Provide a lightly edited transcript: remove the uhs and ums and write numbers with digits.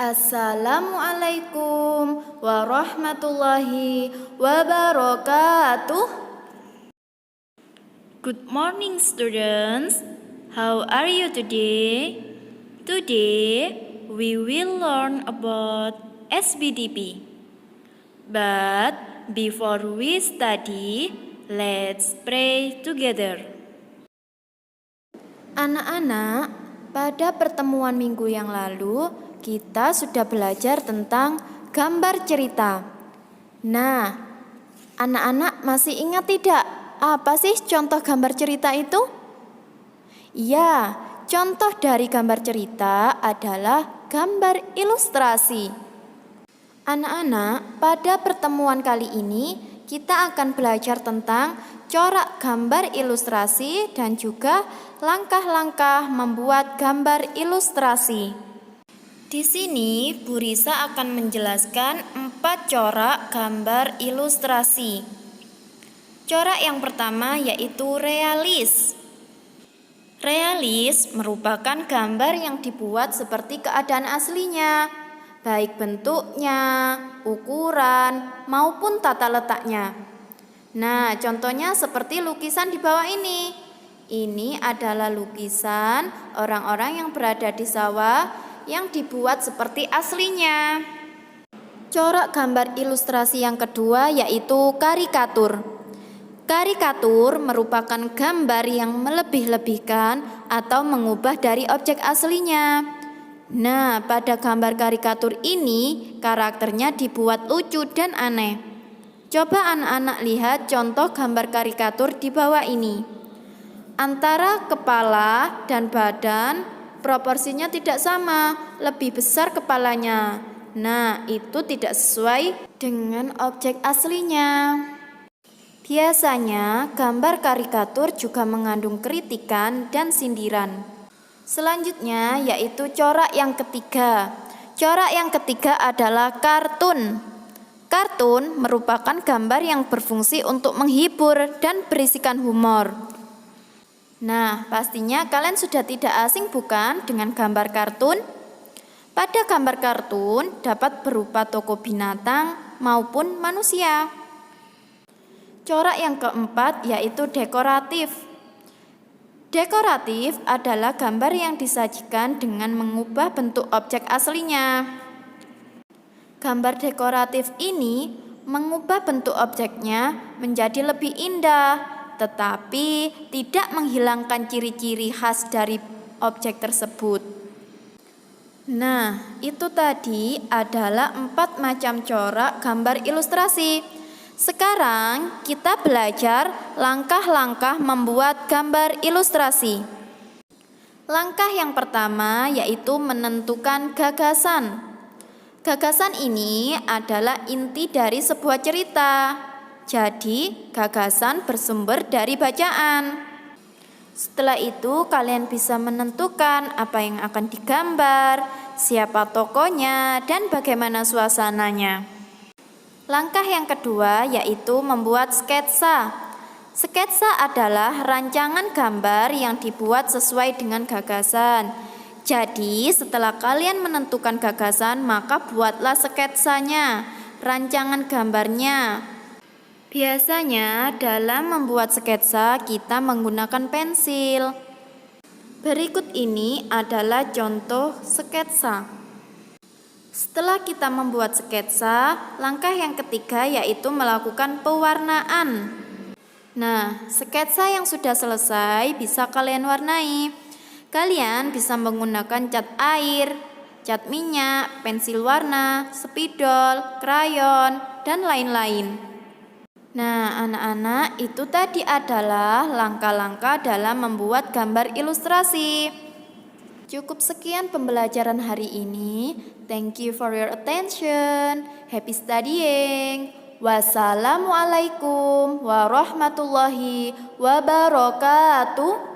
Assalamualaikum warahmatullahi wabarakatuh. Good morning, students. How are you today? Today we will learn about SBDP. But before we study, let's pray together. Anak-anak, pada pertemuan minggu yang lalu kita sudah belajar tentang gambar cerita. Nah, anak-anak masih ingat tidak? Apa sih contoh gambar cerita itu? Ya, contoh dari gambar cerita adalah gambar ilustrasi. Anak-anak, pada pertemuan kali ini kita akan belajar tentang corak gambar ilustrasi dan juga langkah-langkah membuat gambar ilustrasi. Di sini Bu Risa akan menjelaskan 4 corak gambar ilustrasi. Corak yang pertama yaitu realis. Realis merupakan gambar yang dibuat seperti keadaan aslinya, baik bentuknya, ukuran, maupun tata letaknya. Nah, contohnya seperti lukisan di bawah ini. Ini adalah lukisan orang-orang yang berada di sawah yang dibuat seperti aslinya. Corak gambar ilustrasi yang kedua yaitu karikatur. Karikatur merupakan gambar yang melebih-lebihkan atau mengubah dari objek aslinya. Nah, pada gambar karikatur ini karakternya dibuat lucu dan aneh. Coba anak-anak lihat contoh gambar karikatur di bawah ini. Antara kepala dan badan proporsinya tidak sama, lebih besar kepalanya. Nah, itu tidak sesuai dengan objek aslinya. Biasanya, gambar karikatur juga mengandung kritikan dan sindiran. Selanjutnya, yaitu corak yang ketiga. Corak yang ketiga adalah kartun. Kartun merupakan gambar yang berfungsi untuk menghibur dan berisikan humor. Nah, pastinya kalian sudah tidak asing bukan dengan gambar kartun? Pada gambar kartun dapat berupa tokoh binatang maupun manusia. Corak yang keempat yaitu dekoratif. Dekoratif adalah gambar yang disajikan dengan mengubah bentuk objek aslinya. Gambar dekoratif ini mengubah bentuk objeknya menjadi lebih indah, tetapi tidak menghilangkan ciri-ciri khas dari objek tersebut. Nah, itu tadi adalah 4 macam corak gambar ilustrasi. Sekarang kita belajar langkah-langkah membuat gambar ilustrasi. Langkah yang pertama yaitu menentukan gagasan. Gagasan ini adalah inti dari sebuah cerita. Jadi, gagasan bersumber dari bacaan. Setelah itu, kalian bisa menentukan apa yang akan digambar, siapa tokohnya, dan bagaimana suasananya. Langkah yang kedua yaitu membuat sketsa. Sketsa adalah rancangan gambar yang dibuat sesuai dengan gagasan. Jadi, setelah kalian menentukan gagasan, maka buatlah sketsanya, rancangan gambarnya. Biasanya dalam membuat sketsa kita menggunakan pensil. Berikut ini adalah contoh sketsa. Setelah kita membuat sketsa, langkah yang ketiga yaitu melakukan pewarnaan. Nah, sketsa yang sudah selesai bisa kalian warnai. Kalian bisa menggunakan cat air, cat minyak, pensil warna, spidol, krayon, dan lain-lain. Nah, anak-anak, itu tadi adalah langkah-langkah dalam membuat gambar ilustrasi. Cukup sekian pembelajaran hari ini. Thank you for your attention. Happy studying. Wassalamualaikum warahmatullahi wabarakatuh.